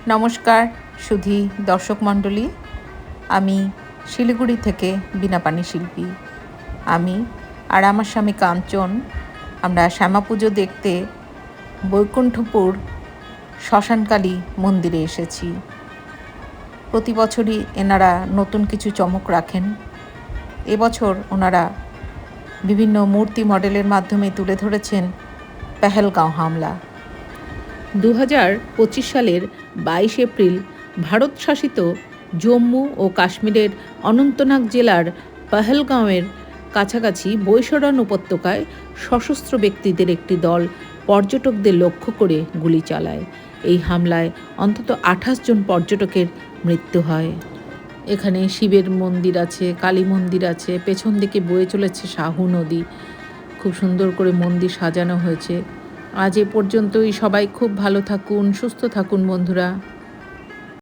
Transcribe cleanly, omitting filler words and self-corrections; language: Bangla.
নমস্কার সুধী দর্শক মণ্ডলী, আমি শিলিগুড়ি থেকে বীণাপাণি শিল্পী। আমি আর আমার স্বামী কাঞ্চন আমরা শ্যামা পুজো দেখতে বৈকুণ্ঠপুর শ্মশানকালী মন্দিরে এসেছি। প্রতি বছরই এনারা নতুন কিছু চমক রাখেন। এবছর ওনারা বিভিন্ন মূর্তি মডেলের মাধ্যমে তুলে ধরেছেন পেহেলগাঁও হামলা। 2025 সালের 22 এপ্রিল ভারত শাসিত জম্মু ও কাশ্মীরের অনন্তনাগ জেলার পেহেলগাঁওয়ের কাছাকাছি বৈশরণ উপত্যকায় সশস্ত্র ব্যক্তিদের একটি দল পর্যটকদের লক্ষ্য করে গুলি চালায়। এই হামলায় অন্তত 28 জন পর্যটকের মৃত্যু হয়। এখানে শিবের মন্দির আছে, কালী মন্দির আছে, পেছন দিকে বয়ে চলেছে শাহু নদী। খুব সুন্দর করে মন্দির সাজানো হয়েছে। আজ এ পর্যন্তই। সবাই খুব ভালো থাকুন, সুস্থ থাকুন বন্ধুরা।